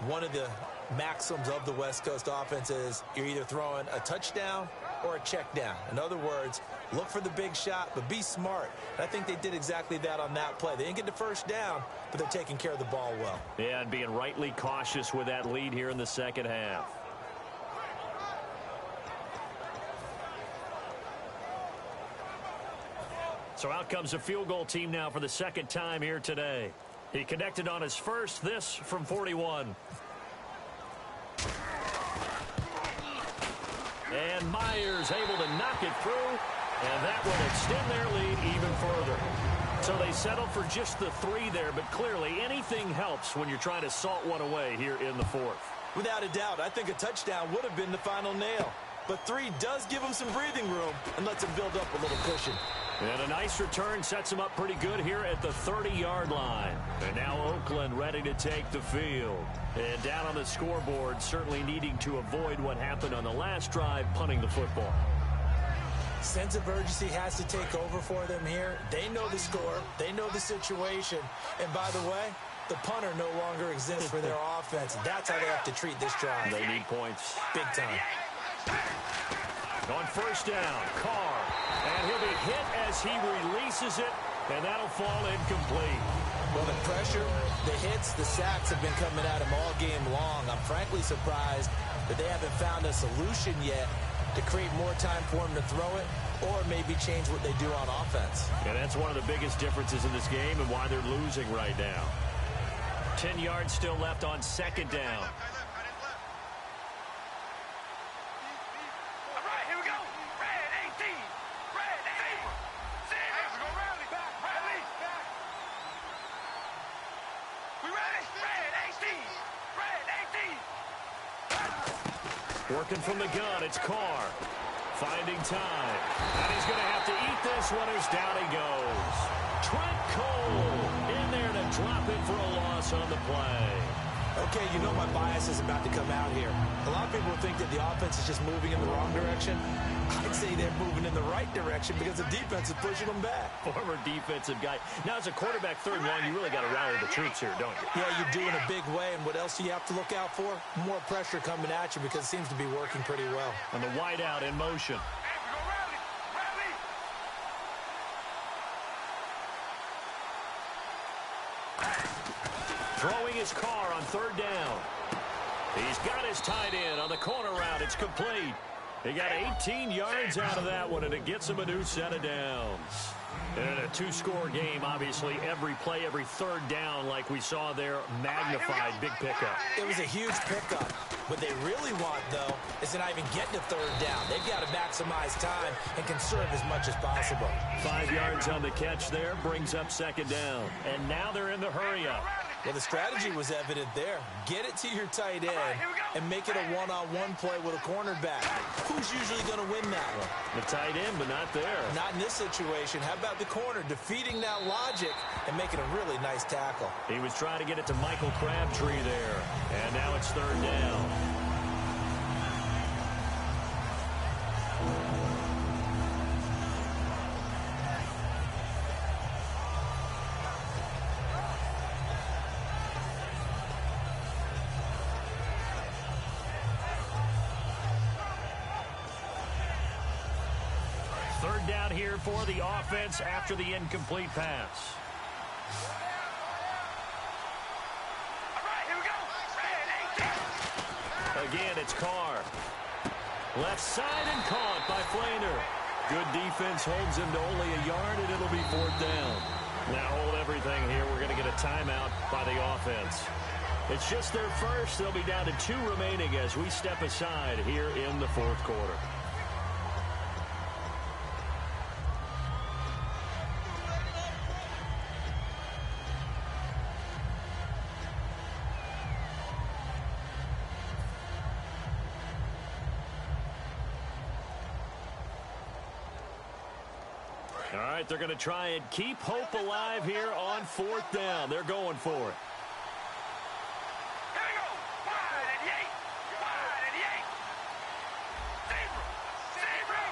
one of the maxims of the West Coast offense is you're either throwing a touchdown or a check down. In other words, look for the big shot, but be smart. And I think they did exactly that on that play. They didn't get the first down, but they're taking care of the ball well. Yeah, and being rightly cautious with that lead here in the second half. So out comes a field goal team now for the second time here today. He connected on his first, this from 41. And Myers able to knock it through, and that will extend their lead even further. So they settled for just the 3 there, but clearly anything helps when you're trying to salt one away here in the 4th. Without a doubt, I think a touchdown would have been the final nail. But 3 does give them some breathing room and lets them build up a little cushion. And a nice return sets them up pretty good here at the 30-yard line. And now Oakland ready to take the field. And down on the scoreboard, certainly needing to avoid what happened on the last drive, punting the football. Sense of urgency has to take over for them here. They know the score. They know the situation. And by the way, the punter no longer exists for their offense. That's how they have to treat this drive. They need points. Big time. On 1st down, Carr. And he'll be hit as he releases it, and that'll fall incomplete. Well, the pressure, the hits, the sacks have been coming at him all game long. I'm frankly surprised that they haven't found a solution yet to create more time for him to throw it or maybe change what they do on offense. And that's one of the biggest differences in this game and why they're losing right now. 10 yards still left on 2nd down. Working from the gun, it's Carr. Finding time. And he's going to have to eat this one as down he goes. Trent Cole in there to drop it for a loss on the play. Okay, you know my bias is about to come out here. A lot of people think that the offense is just moving in the wrong direction. I'd say they're moving in the right direction because the defense is pushing them back. Former defensive guy. Now, as a quarterback, 3rd and 1, you really got to rally the troops here, don't you? Yeah, you do in a big way. And what else do you have to look out for? More pressure coming at you because it seems to be working pretty well. And the wide out in motion. Throwing his Carr on 3rd down. He's got his tight end on the corner route. It's complete. He got 18 yards out of that one, and it gets him a new set of downs. And in a 2-score game, obviously, every play, every 3rd down, like we saw there, magnified, big pickup. It was a huge pickup. What they really want, though, is to not even get to 3rd down. They've got to maximize time and conserve as much as possible. 5 yards on the catch there, brings up 2nd down. And now they're in the hurry-up. Well, the strategy was evident there. Get it to your tight end and make it a one-on-one play with a cornerback. Who's usually going to win that one? The tight end, but not there. Not in this situation. How about the corner defeating that logic and making a really nice tackle? He was trying to get it to Michael Crabtree there. And now it's 3rd down. Down here for the offense after the incomplete pass. All right, here we go. Again, it's Carr. Left side and caught by Flainer. Good defense holds him to only a yard, and it'll be 4th down. Now hold everything here. We're going to get a timeout by the offense. It's just their first. They'll be down to 2 remaining as we step aside here in the 4th quarter. All right, they're going to try and keep hope alive here on 4th down. They're going for it. Here we go. Wide and Yates. Wide and Yates. Zebra.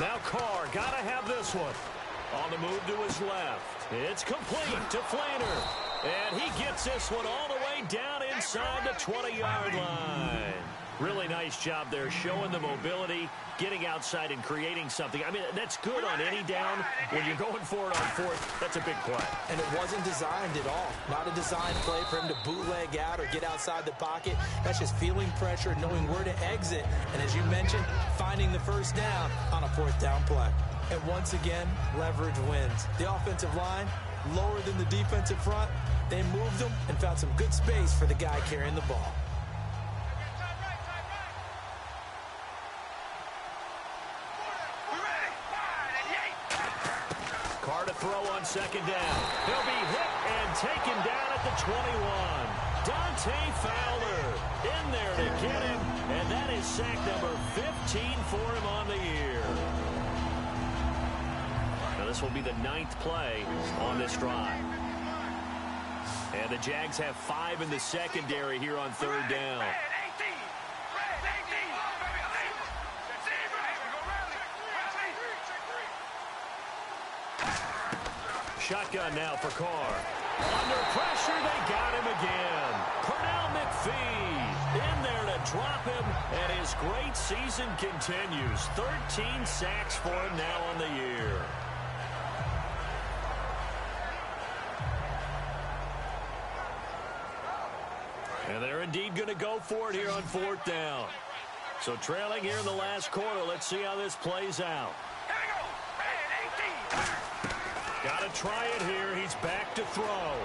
Now Carr, got to have this one. On the move to his left. It's complete to Flainer. And he gets this one all the way down inside the 20-yard line. Really nice job there, showing the mobility, getting outside and creating something. I mean, that's good on any down. When you're going for it on 4th, that's a big play. And it wasn't designed at all. Not a designed play for him to bootleg out or get outside the pocket. That's just feeling pressure, knowing where to exit. And as you mentioned, finding the first down on a 4th down play. And once again, leverage wins. The offensive line, lower than the defensive front. They moved them and found some good space for the guy carrying the ball. Carr to throw on 2nd down. He'll be hit and taken down at the 21. Dante Fowler in there to get him, and that is sack number 15 for him on the year. Now this will be the 9th play on this drive. And the Jags have 5 in the secondary here on 3rd down. Shotgun now for Carr. Under pressure, they got him again. Pernell McPhee in there to drop him, and his great season continues. 13 sacks for him now on the year. And they're indeed going to go for it here on 4th down. So trailing here in the last quarter, let's see how this plays out. Got to try it here. He's back to throw.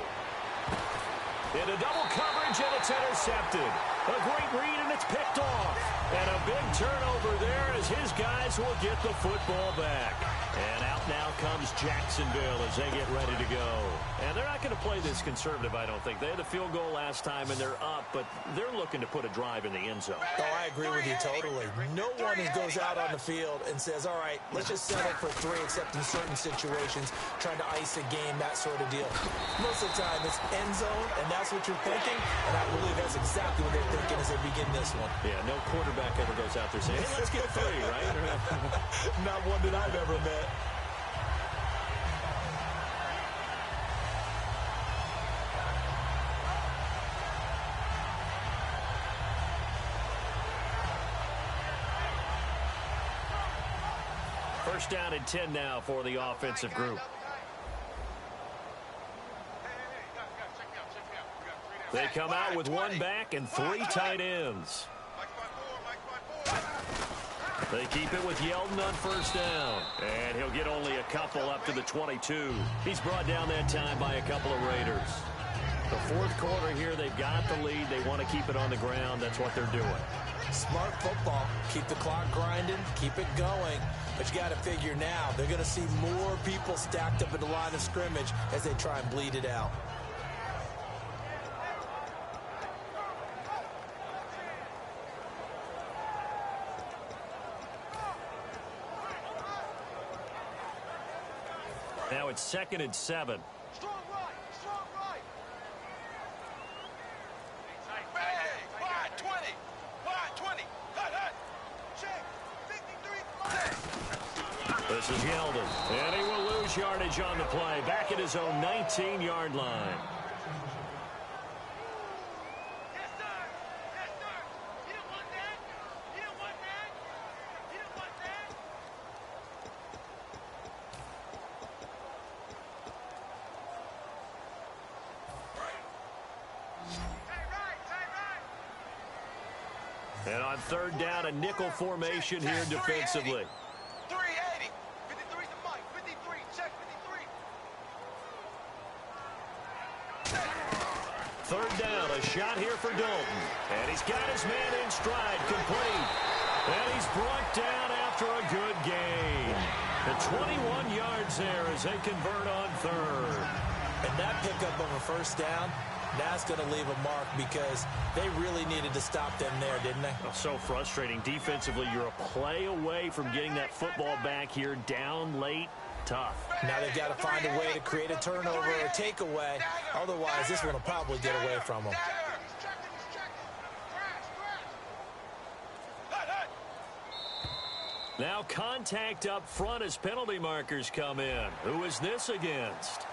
Into double coverage, and it's intercepted. A great read, and it's picked off. And a big turnover there as his guys will get the football back. And out now comes Jacksonville as they get ready to go. And they're not going to play this conservative, I don't think. They had the field goal last time, and they're up, but they're looking to put a drive in the end zone. Oh, I agree with you totally. No one goes out on the field and says, all right, let's just settle for 3, except in certain situations, trying to ice a game, that sort of deal. Most of the time, it's end zone, and that's what you're thinking, and I believe that's exactly what they're thinking as they begin this one. Yeah, no quarterback ever goes out there saying, hey, let's get 3, right? Not one that I've ever met. First down and 10 now for the offensive group. They come out with 1 back and 3 tight ends. They keep it with Yeldon on first down. And he'll get only a couple up to the 22. He's brought down that time by a couple of Raiders. The 4th quarter here, they've got the lead. They want to keep it on the ground. That's what they're doing. Smart football. Keep the clock grinding. Keep it going. But you got to figure now, they're going to see more people stacked up at the line of scrimmage as they try and bleed it out. Now it's 2nd and 7. Strong right. Strong right. Hey, wide 20. Wide 20. Hut, hut. Check. 53. This is Yeldon. And he will lose yardage on the play. Back at his own 19-yard line. Yes, sir. Yes, sir. You don't want that. You don't want that. You don't want that. Hey, right. And on third down, a nickel formation here defensively. 380. 53's the mic. 53. Check 53. Third down, a shot here for Dalton. And he's got his man in stride, complete. And he's brought down after a good gain. The 21 yards there as they convert on third. And that pickup of a first down, that's going to leave a mark because they really needed to stop them there, didn't they? Oh, so frustrating. Defensively, you're a play away from getting that football back here down late. Tough. Now they've got to find a way to create a turnover or takeaway. Otherwise, this one will probably get away from them. Now contact up front as penalty markers come in. Who is this against?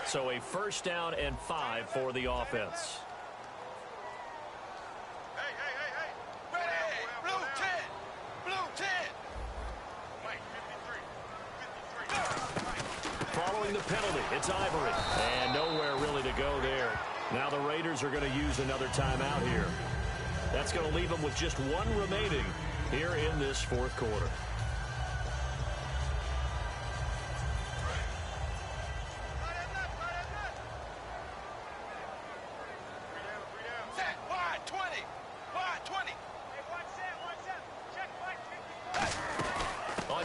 So a first down and 5 for the offense. Hey. Ready. Blue 10. Blue 10. Mike, 53. Following the penalty, it's Ivory. And nowhere really to go there. Now the Raiders are going to use another timeout here. That's going to leave them with just one remaining here in this fourth quarter.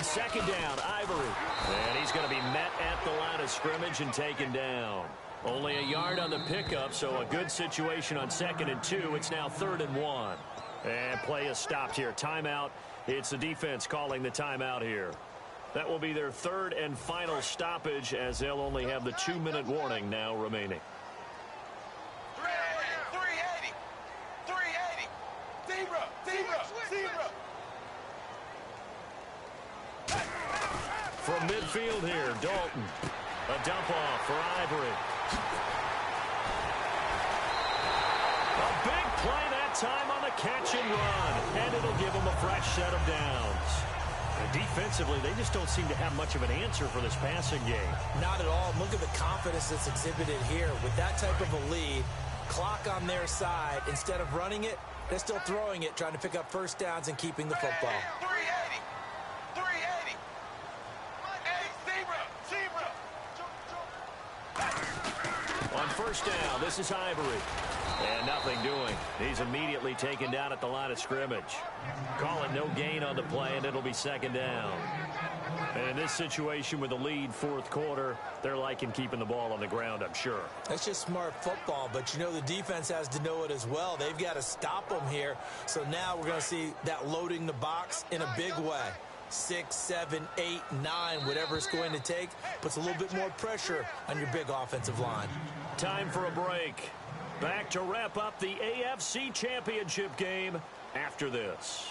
Second down, Ivory. And he's going to be met at the line of scrimmage and taken down. Only a yard on the pickup, so a good situation on 2nd and 2. It's now 3rd and 1. And play is stopped here. Timeout. It's the defense calling the timeout here. That will be their 3rd and final stoppage as they'll only have the 2-minute warning now remaining. 380. 380. Zebra. From midfield here, Dalton. A dump off for Ivory. A big play that time on the catch and run. And it'll give them a fresh set of downs. And defensively, they just don't seem to have much of an answer for this passing game. Not at all. Look at the confidence that's exhibited here. With that type of a lead, clock on their side, instead of running it, they're still throwing it, trying to pick up first downs and keeping the football. 380. On first down, this is Ivory. And nothing doing. He's immediately taken down at the line of scrimmage. Call it no gain on the play, and it'll be 2nd down. And in this situation with the lead, fourth quarter, they're liking keeping the ball on the ground, I'm sure. That's just smart football, but you know the defense has to know it as well. They've got to stop them here. So now we're going to see that loading the box in a big way. 6, 7, 8, 9, whatever it's going to take, puts a little bit more pressure on your big offensive line. Time for a break. Back to wrap up the AFC Championship game after this.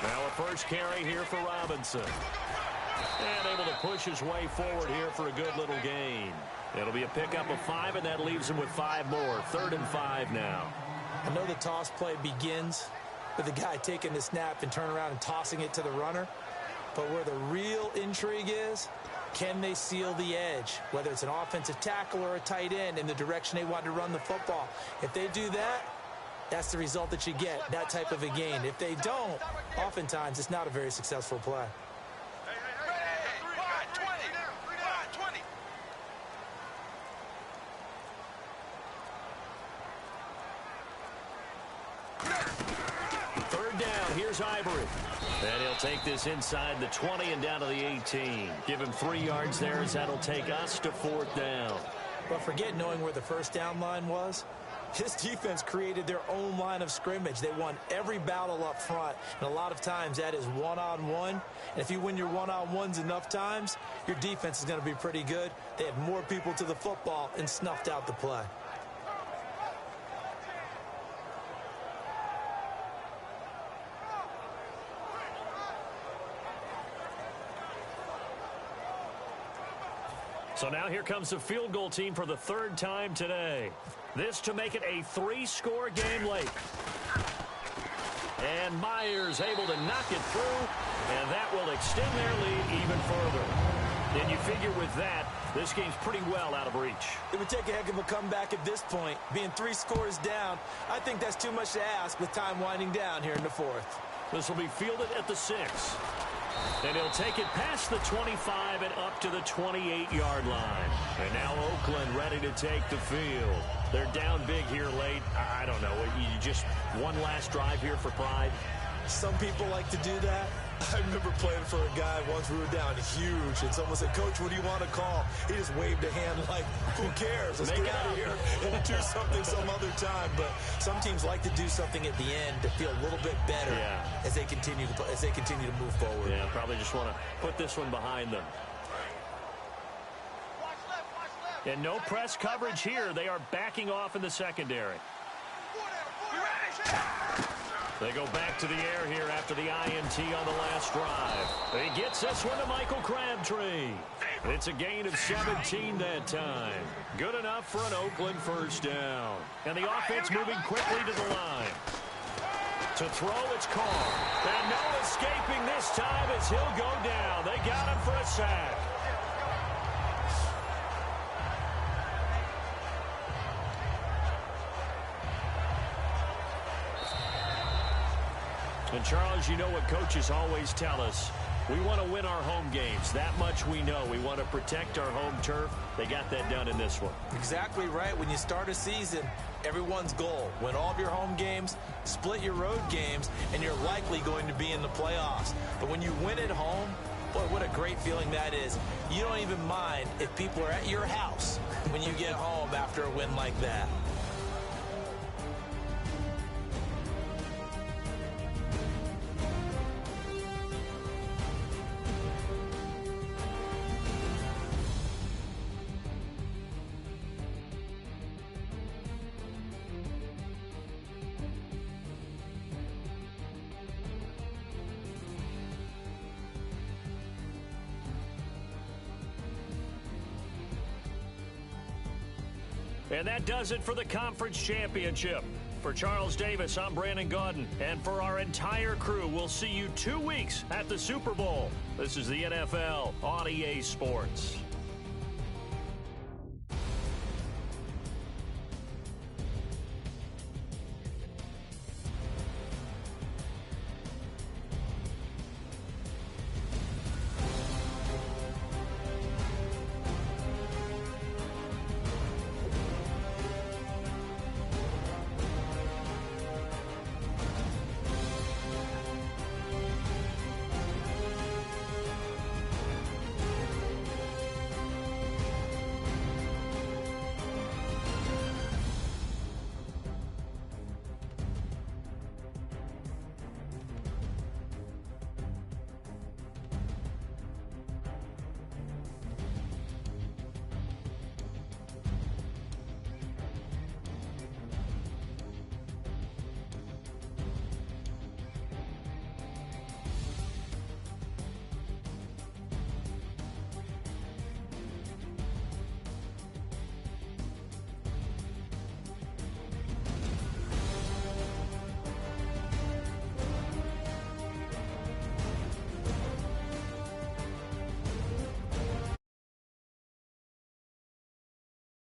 Now a first carry here for Robinson. And able to push his way forward here for a good little gain. It'll be a pickup of 5, and that leaves him with 5 more. 3rd and 5 now. I know the toss play begins with the guy taking the snap and turning around and tossing it to the runner. But where the real intrigue is, can they seal the edge? Whether it's an offensive tackle or a tight end in the direction they want to run the football. If they do that, that's the result that you get, that type of a gain. If they don't, oftentimes it's not a very successful play. Third down, here's Ivory. And he'll take this inside the 20 and down to the 18. Give him 3 yards there as that'll take us to 4th down. But forget knowing where the first down line was. This defense created their own line of scrimmage. They won every battle up front, and a lot of times that is one-on-one. And if you win your one-on-ones enough times, your defense is going to be pretty good. They had more people to the football and snuffed out the play. So now here comes the field goal team for the third time today. This to make it a 3-score game late. And Myers able to knock it through, and that will extend their lead even further. And you figure with that, this game's pretty well out of reach. It would take a heck of a comeback at this point. Being 3 scores down, I think that's too much to ask with time winding down here in the 4th. This will be fielded at the 6. And he'll take it past the 25 and up to the 28-yard line. And now Oakland ready to take the field. They're down big here late. I don't know. You just one last drive here for pride? Some people like to do that. I remember playing for a guy once. We were down huge, and someone said, "Coach, what do you want to call?" He just waved a hand like, "Who cares? Let's get out of here and do something some other time." But some teams like to do something at the end to feel a little bit better as they continue to move forward. Yeah, probably just want to put this one behind them. And no press coverage here. They are backing off in the secondary. They go back to the air here after the INT on the last drive. He gets this one to Michael Crabtree. It's a gain of 17 that time. Good enough for an Oakland first down. And the offense moving quickly to the line. To throw, it's Carr. And no escaping this time as he'll go down. They got him for a sack. And, Charles, you know what coaches always tell us. We want to win our home games. That much we know. We want to protect our home turf. They got that done in this one. Exactly right. When you start a season, everyone's goal: win all of your home games, split your road games, and you're likely going to be in the playoffs. But when you win at home, boy, what a great feeling that is. You don't even mind if people are at your house when you get home after a win like that. And that does it for the conference championship. For Charles Davis, I'm Brandon Gaudin. And for our entire crew, we'll see you 2 weeks at the Super Bowl. This is the NFL on EA Sports.